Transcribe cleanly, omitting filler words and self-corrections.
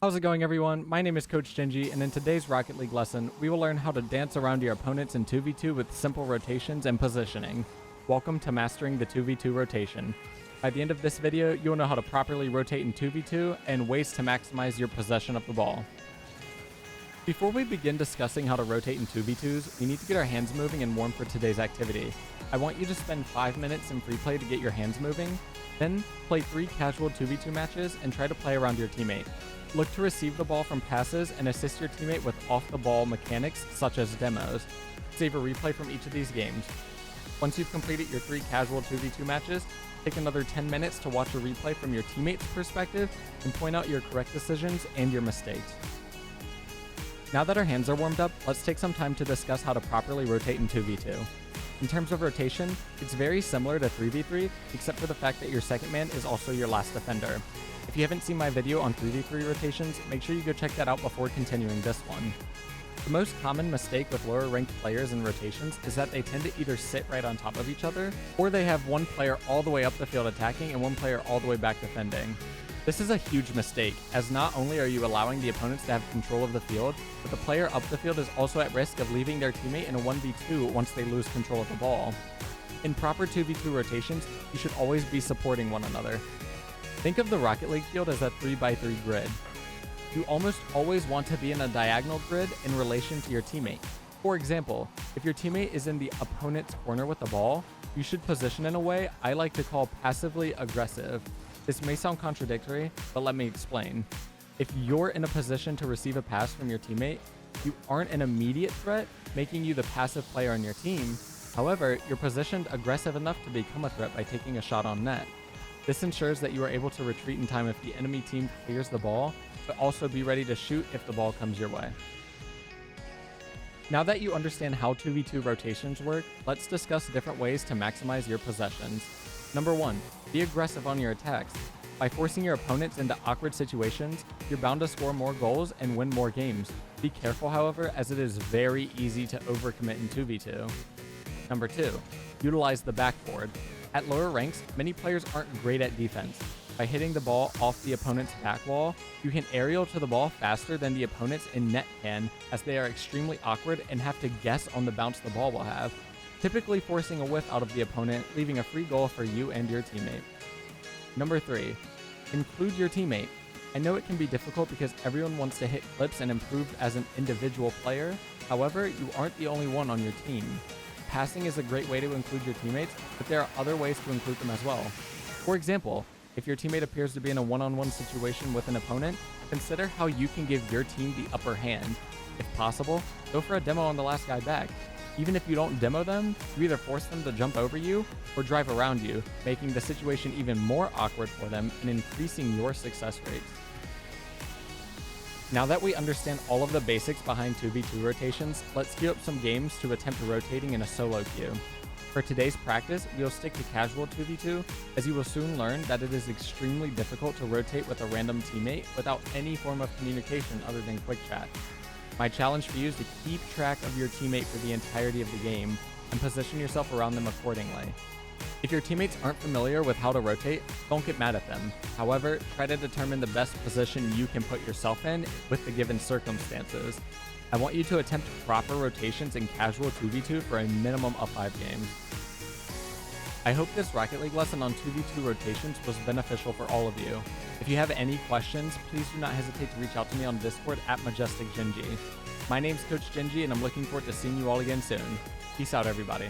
How's it going, everyone? My name is Coach Gingy, and in today's Rocket League lesson, we will learn how to dance around your opponents in 2v2 with simple rotations and positioning. Welcome to mastering the 2v2 rotation. By the end of this video, you'll know how to properly rotate in 2v2 and ways to maximize your possession of the ball. Before we begin discussing how to rotate in 2v2s, we need to get our hands moving and warm for today's activity. I want you to spend 5 minutes in free play to get your hands moving, then play 3 casual 2v2 matches and try to play around your teammate. Look to receive the ball from passes and assist your teammate with off-the-ball mechanics such as demos. Save a replay from each of these games. Once you've completed your 3 casual 2v2 matches, take another 10 minutes to watch a replay from your teammate's perspective and point out your correct decisions and your mistakes. Now that our hands are warmed up, let's take some time to discuss how to properly rotate in 2v2. In terms of rotation, it's very similar to 3v3, except for the fact that your second man is also your last defender. If you haven't seen my video on 3v3 rotations, make sure you go check that out before continuing this one. The most common mistake with lower ranked players in rotations is that they tend to either sit right on top of each other, or they have one player all the way up the field attacking and one player all the way back defending. This is a huge mistake, as not only are you allowing the opponents to have control of the field, but the player up the field is also at risk of leaving their teammate in a 1v2 once they lose control of the ball. In proper 2v2 rotations, you should always be supporting one another. Think of the Rocket League field as a 3x3 grid. You almost always want to be in a diagonal grid in relation to your teammate. For example, if your teammate is in the opponent's corner with the ball, you should position in a way I like to call passively aggressive. This may sound contradictory, but let me explain. If you're in a position to receive a pass from your teammate, you aren't an immediate threat, making you the passive player on your team. However, you're positioned aggressive enough to become a threat by taking a shot on net. This ensures that you are able to retreat in time if the enemy team clears the ball, but also be ready to shoot if the ball comes your way. Now that you understand how 2v2 rotations work, let's discuss different ways to maximize your possessions. Number 1, be aggressive on your attacks. By forcing your opponents into awkward situations, you're bound to score more goals and win more games. Be careful, however, as it is very easy to overcommit in 2v2. Number 2, utilize the backboard. At lower ranks, many players aren't great at defense. By hitting the ball off the opponent's back wall, you can aerial to the ball faster than the opponents in net can, as they are extremely awkward and have to guess on the bounce the ball will have, typically forcing a whiff out of the opponent, leaving a free goal for you and your teammate. Number 3, include your teammate. I know it can be difficult because everyone wants to hit clips and improve as an individual player. However, you aren't the only one on your team. Passing is a great way to include your teammates, but there are other ways to include them as well. For example, if your teammate appears to be in a one-on-one situation with an opponent, consider how you can give your team the upper hand. If possible, go for a demo on the last guy back. Even if you don't demo them, you either force them to jump over you or drive around you, making the situation even more awkward for them and increasing your success rates. Now that we understand all of the basics behind 2v2 rotations, let's queue up some games to attempt rotating in a solo queue. For today's practice, we'll stick to casual 2v2, as you will soon learn that it is extremely difficult to rotate with a random teammate without any form of communication other than quick chat. My challenge for you is to keep track of your teammate for the entirety of the game and position yourself around them accordingly. If your teammates aren't familiar with how to rotate, don't get mad at them. However, try to determine the best position you can put yourself in with the given circumstances. I want you to attempt proper rotations in casual 2v2 for a minimum of 5 games. I hope this Rocket League lesson on 2v2 rotations was beneficial for all of you. If you have any questions, please do not hesitate to reach out to me on Discord at MajesticGingy. My name's Coach Gingy, and I'm looking forward to seeing you all again soon. Peace out, everybody.